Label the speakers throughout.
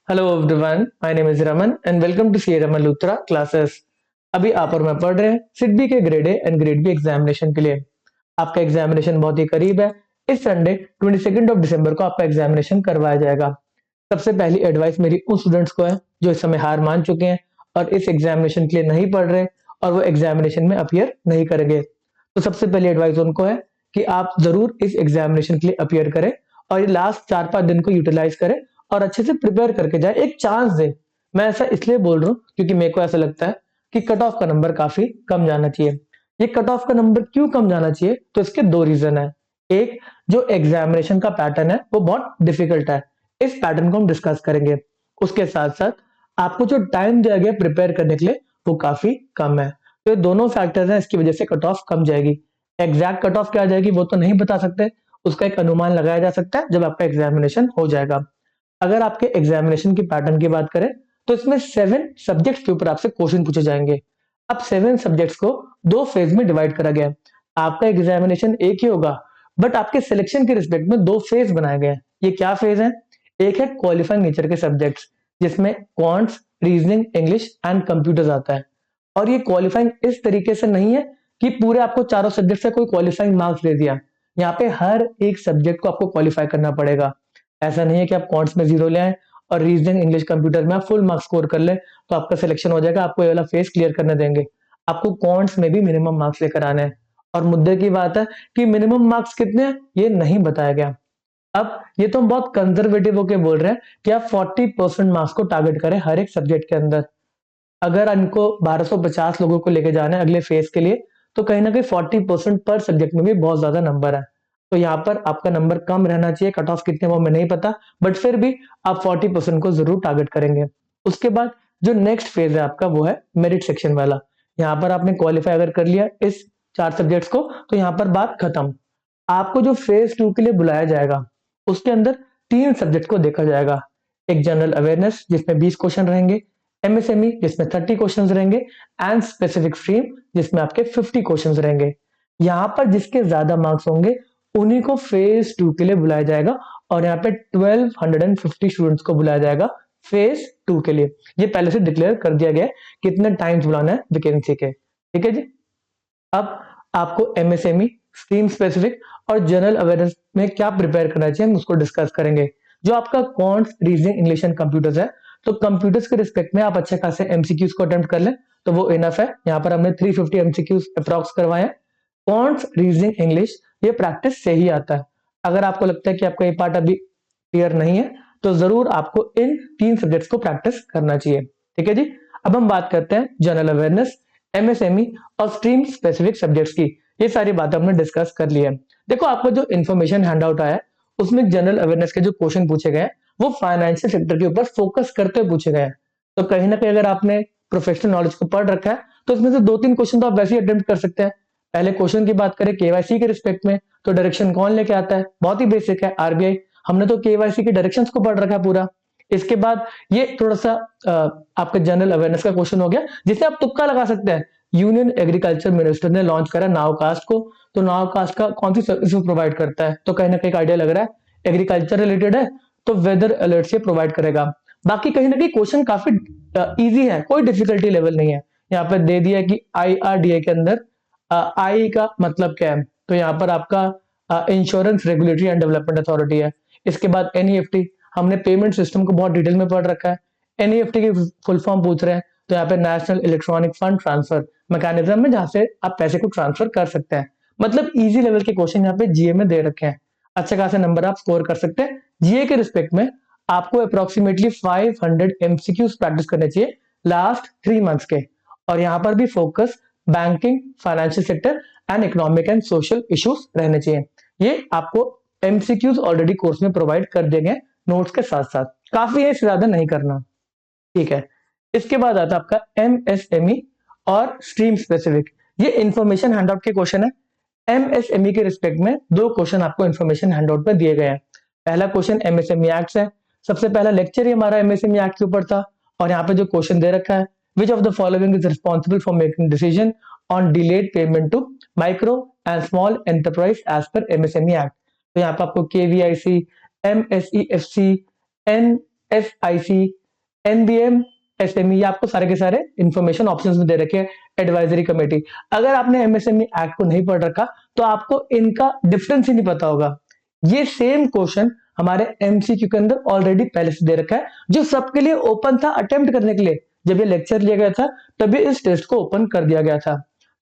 Speaker 1: Hello everyone, my name is Raman and welcome to C Raman Luthra classes. अभी आप और मैं पढ़ रहे हैं सिडबी के grade A and grade B examination के लिए। आपका एग्जामिनेशन बहुत ही करीब है। इस संडे 22 दिसंबर को आपका एग्जामिनेशन करवाया जाएगा। सबसे पहली एडवाइस मेरी उन स्टूडेंट्स को है जो इस समय हार मान चुके हैं और इस एग्जामिनेशन के लिए नहीं पढ़ रहे और वो एग्जामिनेशन में अपीयर नहीं करेंगे। तो सबसे पहली एडवाइस उनको है कि आप जरूर इस एग्जामिनेशन के लिए अपीयर करें और ये लास्ट 4-5 दिन को यूटिलाइज करें और अच्छे से प्रिपेयर करके जाए, एक चांस दे। मैं ऐसा इसलिए बोल रहा हूँ क्योंकि मेरे को ऐसा लगता है कि कट ऑफ का नंबर काफी कम जाना चाहिए। ये कट ऑफ का नंबर क्यों कम जाना चाहिए, तो इसके दो रीजन है। एक, जो एग्जामिनेशन का पैटर्न है वो बहुत डिफिकल्ट है। इस पैटर्न को हम डिस्कस करेंगे। उसके साथ साथ आपको जो टाइम दिया गया प्रिपेयर करने के लिए वो काफी कम है। तो ये दोनों फैक्टर्स हैं, इसकी वजह से कट ऑफ कम जाएगी। एग्जैक्ट कट ऑफ क्या आ जाएगी वो तो नहीं बता सकते, उसका एक अनुमान लगाया जा सकता है जब आपका एग्जामिनेशन हो जाएगा। अगर आपके एग्जामिनेशन की पैटर्न की बात करें तो इसमें 7 सब्जेक्ट्स के ऊपर आपसे क्वेश्चन पूछे जाएंगे। अब 7 सब्जेक्ट्स को दो फेज में डिवाइड करा गया है। आपका एग्जामिनेशन एक ही होगा बट आपके सिलेक्शन के रिस्पेक्ट में दो फेज बनाए गए हैं। ये क्या फेज है? एक है क्वालिफाइंग नेचर के सब्जेक्ट्स जिसमें quants, reasoning, English and computers आता है। और ये क्वालिफाइंग इस तरीके से नहीं है कि पूरे आपको चारों सब्जेक्ट से कोई क्वालिफाइंग मार्क्स दे दिया। यहाँ पे हर एक सब्जेक्ट को आपको क्वालिफाई करना पड़ेगा। ऐसा नहीं है कि आप क्वांट्स में 0 ले आए और रीजनिंग, इंग्लिश, कंप्यूटर में आप फुल मार्क्स स्कोर कर ले तो आपका सिलेक्शन हो जाएगा, आपको ये वाला फेस क्लियर करने देंगे। आपको क्वांट्स में भी मिनिमम मार्क्स लेकर आने हैं। और मुद्दे की बात है कि मिनिमम मार्क्स कितने हैं ये नहीं बताया गया। अब ये तो हम बहुत कंजर्वेटिव होके बोल रहे हैं कि आप 40% मार्क्स को टारगेट करें हर एक सब्जेक्ट के अंदर। अगर इनको 1250 लोगों को लेके जाना है अगले फेज के लिए तो कहीं ना कहीं 40% पर सब्जेक्ट में भी बहुत ज्यादा नंबर है। तो यहाँ पर आपका नंबर कम रहना चाहिए। कट ऑफ कितने वो मैं नहीं पता बट फिर भी आप 40% को जरूर टारगेट करेंगे। उसके बाद जो नेक्स्ट फेज है आपका वो है मेरिट सेक्शन वाला। यहाँ पर आपने क्वालिफाई अगर कर लिया इस 4 सब्जेक्ट्स को तो यहाँ पर बात खत्म। आपको जो फेज 2 के लिए बुलाया जाएगा उसके अंदर 3 सब्जेक्ट को देखा जाएगा। एक जनरल अवेयरनेस जिसमें 20 क्वेश्चन रहेंगे, एमएसएमई जिसमें 30 क्वेश्चन रहेंगे एंड स्पेसिफिक स्ट्रीम जिसमें आपके 50 क्वेश्चन रहेंगे। यहाँ पर जिसके ज्यादा मार्क्स होंगे उन्हीं को फेज 2 के लिए बुलाया जाएगा और यहाँ पे 1250 स्टूडेंट्स को बुलाया जाएगा फेज 2 के लिए। ये पहले से डिक्लेयर कर दिया गया है कितने टाइम्स बुलाना है वैकेंसी के। ठीक है जी। अब आपको एमएसएमई, स्ट्रीम स्पेसिफिक और जनरल अवेयरनेस में क्या प्रिपेयर करना चाहिए हम उसको डिस्कस करेंगे। जो आपका quants, reasoning, English and computers है तो कंप्यूटर्स के रिस्पेक्ट में आप अच्छे खासे एमसीक्यूज को अटेम्प्ट कर लें तो वो इनफ है। यहाँ पर हमने 350 एमसीक्यूज अप्रॉक्स करवाए हैं। क्वांट्स, रीजनिंग, इंग्लिश ये प्रैक्टिस से ही आता है। अगर आपको लगता है कि आपका ये पार्ट अभी क्लियर नहीं है तो जरूर आपको इन 3 सब्जेक्ट्स को प्रैक्टिस करना चाहिए। ठीक है जी। अब हम बात करते हैं जनरल अवेयरनेस, एमएसएमई और स्ट्रीम स्पेसिफिक सब्जेक्ट्स की। ये सारी बातें हमने डिस्कस कर ली है। देखो आपको जो इन्फॉर्मेशन हैंडआउट आया है उसमें जनरल अवेयरनेस के जो क्वेश्चन पूछे गए हैं वो फाइनेंशियल सेक्टर के ऊपर फोकस करते हुए पूछे गए हैं। तो कहीं ना कहीं अगर आपने प्रोफेशनल नॉलेज को पढ़ रखा है तो इसमें से 2-3 क्वेश्चन तो आप वैसे ही अटेम्प्ट कर सकते हैं। पहले क्वेश्चन की बात करें केवाईसी के रिस्पेक्ट में तो डायरेक्शन कौन लेके आता है, बहुत ही बेसिक है, आरबीआई। हमने तो केवाईसी के डायरेक्शंस को पढ़ रखा है पूरा। इसके बाद ये थोड़ा सा आपका जनरल अवेयरनेस का क्वेश्चन हो गया जिसे आप तुक्का लगा सकते हैं। यूनियन एग्रीकल्चर मिनिस्टर ने लॉन्च करा नावकास्ट को, तो नावकास्ट का कौन सी सर्विस प्रोवाइड करता है, तो कहीं ना कहीं आइडिया लग रहा है एग्रीकल्चर रिलेटेड है तो वेदर अलर्ट से प्रोवाइड करेगा। बाकी कहीं ना कहीं क्वेश्चन काफी इजी है, कोई डिफिकल्टी लेवल नहीं है। यहाँ पे दे दिया कि आईआरडीए के अंदर आई का मतलब क्या है, तो यहाँ पर आपका insurance regulatory and development authority है। इसके बाद एनईएफटी, हमने पेमेंट सिस्टम को बहुत डिटेल में पढ़ रखा है। एनईएफटी की फुल फॉर्म पूछ रहे हैं तो यहाँ पे national electronic fund transfer mechanism है जहां से आप पैसे को ट्रांसफर कर सकते हैं। मतलब इजी लेवल के क्वेश्चन यहाँ पे जीए में दे रखे हैं। अच्छे खासे नंबर आप स्कोर कर सकते हैं। जीए के रिस्पेक्ट में आपको अप्रोक्सीमेटली 500 एमसीक्यूज प्रैक्टिस करने चाहिए लास्ट 3 मंथ्स के। और यहाँ पर भी focus banking, financial sector and economic and social issues रहने चाहिए। ये आपको एमसीक्यूज ऑलरेडी कोर्स में प्रोवाइड कर दिए गए नोट्स के साथ साथ, काफी है, इससे ज्यादा नहीं करना। ठीक है। इसके बाद आता है आपका एमएसएमई और स्ट्रीम स्पेसिफिक। ये इंफॉर्मेशन हैंडआउट के क्वेश्चन है। एमएसएमई के रिस्पेक्ट में 2 क्वेश्चन आपको इन्फॉर्मेशन हैंडआउट में दिए गए हैं। पहला क्वेश्चन एमएसएमई एक्ट है। सबसे पहला लेक्चर ही हमारा एमएसएमई एक्ट के ऊपर था और यहाँ पे जो क्वेश्चन दे रखा है, which of the following is responsible for making decision on delayed payment to micro and small enterprise as per MSME act. तो यहाँ पे आपको KVIC, MSEFC, SIC, NBM, SME, ये आपको सारे के सारे इंफॉर्मेशन ऑप्शंस में दे रखे हैं। एडवाइजरी कमेटी, अगर आपने MSME एक्ट को नहीं पढ़ रखा तो आपको इनका डिफरेंस ही नहीं पता होगा। ये सेम क्वेश्चन हमारे MCQ के अंदर ऑलरेडी पहले से दे रखा है, जो सबके लिए ओपन था अटेम्प्ट करने के लिए। जब ये लेक्चर लिया गया था तभी इस टेस्ट को ओपन कर दिया गया था।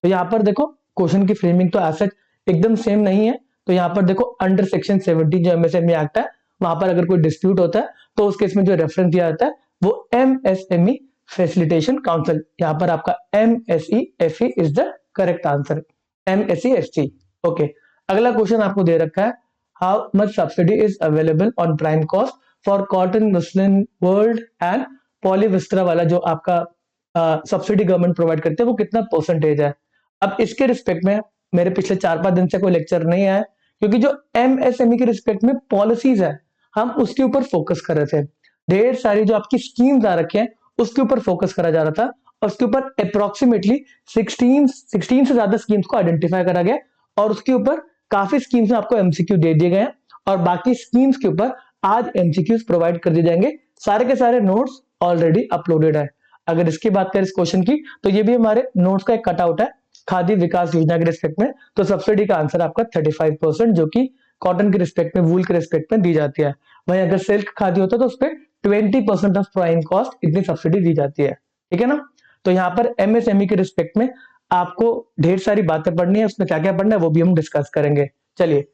Speaker 1: तो यहाँ पर देखो क्वेश्चन की फ्रेमिंग तो ऐसा एकदम सेम नहीं है। तो यहाँ पर देखो अंडर सेक्शन 17 जो MSME एक्ट है, वहां पर अगर कोई डिस्प्यूट होता है तो उस केस में जो रेफरेंस दिया जाता है वो MSME फैसिलिटेशन काउंसिल। यहाँ पर आपका MSEFE is the correct answer, MSEFC। Okay, अगला क्वेश्चन आपको दे रखा है, how much subsidy is available on prime cost for cotton, muslin, world and polyvastra वाला जो आपका सब्सिडी गवर्नमेंट प्रोवाइड करते हैं वो कितना परसेंटेज है। अब इसके रिस्पेक्ट में मेरे पिछले 4-5 दिन से कोई लेक्चर नहीं आया, क्योंकि जो MSME के रिस्पेक्ट में पॉलिसीज है हम उसके ऊपर फोकस कर रहे थे। ढेर सारी जो आपकी स्कीम्स आ रखे हैं उसके ऊपर फोकस करा जा रहा था, और उसके ऊपर अप्रोक्सीमेटली 16 से ज्यादा स्कीम्स को आइडेंटिफाई करा गया, और उसके ऊपर काफी स्कीम्स में आपको MCQ दे दिए गए हैं, और बाकी स्कीम्स के ऊपर आज MCQs प्रोवाइड कर दिए जाएंगे। सारे के सारे नोट्स ऑलरेडी अपलोडेड है। अगर इसकी बात करें इस क्वेश्चन की, तो ये भी हमारे नोट्स का एक कटआउट है खादी विकास योजना के रिस्पेक्ट में। तो सब्सिडी का आंसर आपका 35%, जो कि कॉटन के रिस्पेक्ट में, वूल के रिस्पेक्ट में दी जाती है। वहीं अगर सिल्क खादी होता है तो उस पर 20% ऑफ प्राइम कॉस्ट इतनी सब्सिडी दी जाती है। ठीक है ना। तो यहाँ पर MSME के रिस्पेक्ट में आपको ढेर सारी बातें पढ़नी है, उसमें क्या क्या पढ़ना है वो भी हम डिस्कस करेंगे। चलिए,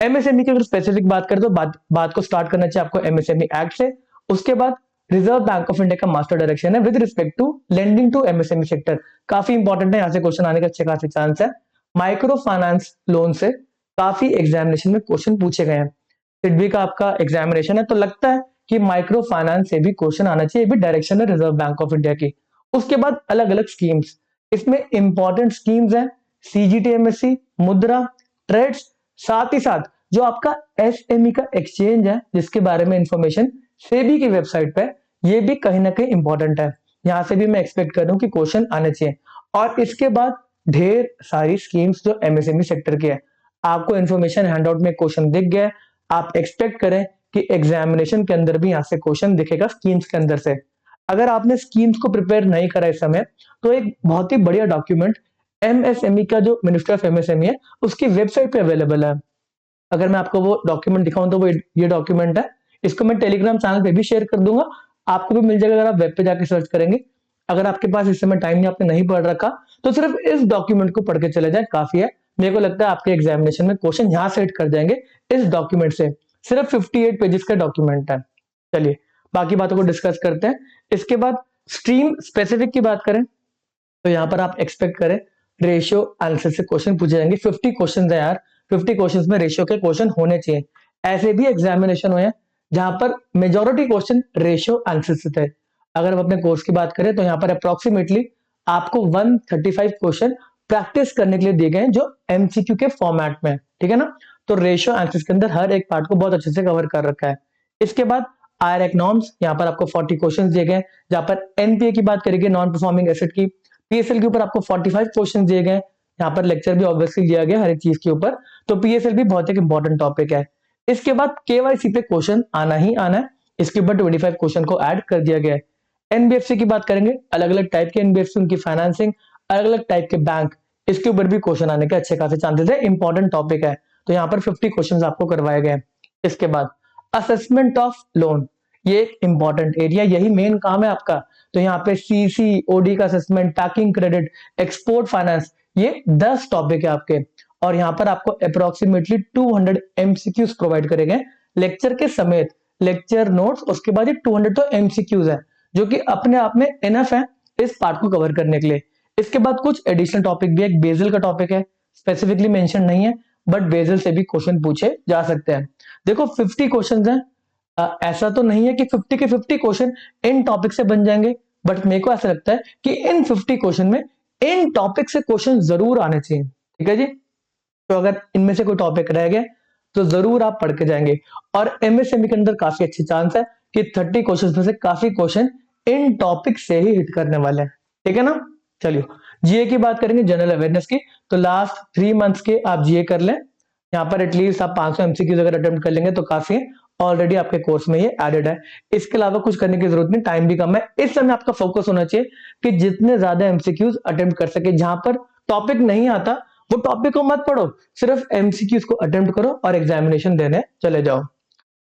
Speaker 1: MSME की अगर स्पेसिफिक बात करें तो बात को स्टार्ट करना चाहिए आपको MSME एक्ट से। उसके बाद रिजर्व बैंक ऑफ इंडिया का मास्टर डायरेक्शन है with respect to lending to MSME sector, काफी इंपॉर्टेंट है, यहाँ से क्वेश्चन आने का अच्छे खासे चांस है। माइक्रो फाइनेंस लोन से काफी एग्जामिनेशन में क्वेश्चन पूछे गए हैं। सिडबी का आपका एग्जामिनेशन है, तो लगता है कि माइक्रो फाइनेंस से भी क्वेश्चन आना चाहिए, भी डायरेक्शन है रिजर्व बैंक ऑफ इंडिया की। उसके बाद अलग अलग स्कीम्स, इसमें इंपॉर्टेंट स्कीम्स है CGTMSE, मुद्रा, ट्रेड्स, साथ ही साथ जो आपका SME का एक्सचेंज है जिसके बारे में इंफॉर्मेशन सेबी की वेबसाइट पे, ये भी कहीं ना कहीं इंपॉर्टेंट है। यहां से भी मैं एक्सपेक्ट कर रहा हूं कि क्वेश्चन आने चाहिए। और इसके बाद ढेर सारी स्कीम्स जो MSME सेक्टर की है, आपको इंफॉर्मेशन हैंडआउट में क्वेश्चन दिख गया, आप एक्सपेक्ट करें कि एग्जामिनेशन के अंदर भी यहां से क्वेश्चन दिखेगा स्कीम्स के अंदर से। अगर आपने स्कीम्स को प्रिपेयर नहीं करा इस समय, तो एक बहुत ही बढ़िया डॉक्यूमेंट MSME का जो मिनिस्ट्री ऑफ MSME है उसकी वेबसाइट पे अवेलेबल है। अगर मैं आपको वो डॉक्यूमेंट दिखाऊं तो वो ये डॉक्यूमेंट है, इसको मैं टेलीग्राम चैनल पे भी शेयर कर दूंगा, आपको भी मिल जाएगा अगर आप वेब पे जाके सर्च करेंगे। अगर आपके पास इस समय टाइम नहीं, आपने नहीं पढ़ रखा, तो सिर्फ इस डॉक्यूमेंट को पढ़ के चले जाए, काफी है। मेरे को लगता है आपके एग्जामिनेशन में क्वेश्चन यहाँ से हिट कर जाएंगे इस डॉक्यूमेंट से। सिर्फ 58 पेजेस का डॉक्यूमेंट है। चलिए बाकी बातों को डिस्कस करते हैं। इसके बाद स्ट्रीम स्पेसिफिक की बात करें तो यहाँ पर आप एक्सपेक्ट करें रेशियो आंसर से क्वेश्चन पूछे जाएंगे। 50 क्वेश्चन है यार, 50 क्वेश्चन में रेशियो के क्वेश्चन होने चाहिए। ऐसे भी एग्जामिनेशन हुए हैं जहां पर मेजोरिटी क्वेश्चन रेशियो आंसर से थे। अगर हम अपने कोर्स की बात करें तो यहाँ पर अप्रोक्सीमेटली आपको 135 क्वेश्चन प्रैक्टिस करने के लिए दिए गए हैं, जो MCQ के फॉर्मेट में। ठीक है ना। तो रेशियो आंसर के अंदर हर एक पार्ट को बहुत अच्छे से कवर कर रखा है। इसके बाद IRAC नॉर्म्स, यहाँ पर आपको 40 क्वेश्चन दिए गए, जहां पर NPA की बात करेंगे, नॉन परफॉर्मिंग एसेट की। PSL के ऊपर आपको 45 क्वेश्चन दिए गए, यहाँ पर लेक्चर भी ऑब्वियसली दिया गया हर एक चीज के ऊपर। तो PSL भी बहुत एक इंपॉर्टेंट टॉपिक है। इसके बाद KYC पे क्वेश्चन आना ही आना है, इसके ऊपर 25 क्वेश्चन को ऐड कर दिया गया है। NBFC की बात करेंगे, अलग अलग टाइप के NBFC, उनकी फाइनेंसिंग, अलग अलग टाइप के बैंक, इसके ऊपर भी क्वेश्चन आने के अच्छे खासे चांसेस है, इंपॉर्टेंट टॉपिक है। तो यहाँ पर 50 क्वेश्चन आपको करवाए गए। इसके बाद असेसमेंट ऑफ लोन, ये एक इंपॉर्टेंट एरिया, यही मेन काम है आपका। तो यहाँ पे CC, OD का assessment, packing credit, export finance, ये 10 टॉपिक है आपके। और यहाँ पर आपको अप्रोक्सीमेटली 200 MCQs प्रोवाइड करे गए लेक्चर के समेत, लेक्चर नोट्स, उसके बाद ये 200 तो MCQs है, जो कि अपने आप में इनफ है इस पार्ट को कवर करने के लिए। इसके बाद कुछ एडिशनल टॉपिक भी, एक बेजल का टॉपिक है, स्पेसिफिकली मेंशन नहीं है, बट बेजल से भी क्वेश्चन पूछे जा सकते हैं। देखो 50 क्वेश्चन है, ऐसा तो नहीं है कि 50 के 50 क्वेश्चन इन टॉपिक से बन जाएंगे, बट मेरे को ऐसा लगता है कि इन 50 क्वेश्चन में इन टॉपिक से क्वेश्चन जरूर आने चाहिए। ठीक है जी। तो अगर इनमें से कोई टॉपिक रह गए तो जरूर आप पढ़ के जाएंगे। और MSME के अंदर काफी अच्छी चांस है कि 30 क्वेश्चन में से काफी क्वेश्चन इन टॉपिक से ही हिट करने वाले हैं। ठीक है ना। चलिए GA की बात करेंगे, जनरल अवेयरनेस की। तो लास्ट 3 मंथ्स के आप GA कर लें, यहाँ पर एटलीस्ट आप 500 MCQs अगर अटेम्प्ट कर लेंगे तो काफी है। ऑलरेडी आपके कोर्स में ये एडेड है। इसके अलावा कुछ करने की जरूरत नहीं, टाइम भी कम है। इस समय आपका फोकस होना चाहिए कि जितने ज्यादा एमसीक्यूज अटेम्प्ट कर सके। जहां पर टॉपिक नहीं आता वो टॉपिक को मत पढ़ो, सिर्फ एमसीक्यूज को अटेम्प्ट करो और एग्जामिनेशन देने चले जाओ।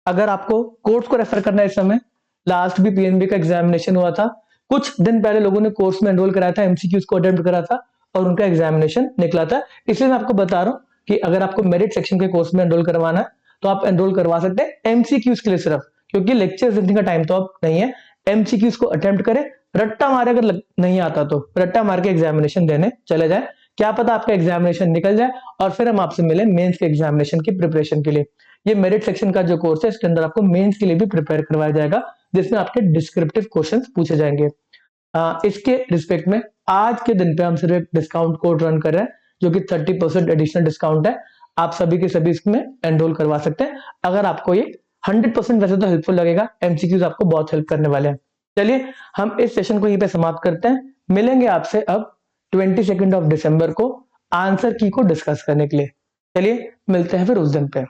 Speaker 1: अगर आपको कोर्स को रेफर करना है, इस समय लास्ट भी पीएनबी का एग्जामिनेशन हुआ था, कुछ दिन पहले लोगों ने कोर्स में एनरोल कराया था, एमसीक्यूज को अटेम्प्ट करा था और उनका एग्जामिनेशन निकला था। इसलिए मैं आपको बता रहा हूं कि अगर आपको मेरिट सेक्शन के कोर्स में एनरोल करवाना है तो आप एनरोल करवा सकते हैं एमसीक्यूज के लिए सिर्फ, क्योंकि लेक्चर देखने का टाइम तो अब नहीं है। एमसीक्यूज को अटेम्प्ट करें, रट्टा मारे, अगर नहीं आता तो रट्टा मार के एग्जामिनेशन देने चले जाए। क्या पता आपका एग्जामिनेशन निकल जाए और फिर हम आपसे मिले मेंस के एग्जामिनेशन की प्रिपरेशन के लिए। ये मेरिट सेक्शन का जो कोर्स है इसके अंदर आपको मेंस के लिए भी प्रिपेयर करवाया जाएगा, जिसमें आपके डिस्क्रिप्टिव क्वेश्चंस पूछे जाएंगे। इसके रिस्पेक्ट में आज के दिन पे हम सिर्फ एक डिस्काउंट कोड रन कर रहे हैं, जो कि 30% एडिशनल डिस्काउंट है। आप सभी के सभी इसमें एनरोल करवा सकते हैं अगर आपको ये 100% वैसे तो हेल्पफुल लगेगा। एमसीक्यूज आपको बहुत हेल्प करने वाले हैं। चलिए हम इस सेशन को यहीं पे समाप्त करते हैं। मिलेंगे आपसे अब 22 ऑफ दिसंबर को आंसर की को डिस्कस करने के लिए। चलिए मिलते हैं फिर उस दिन पे।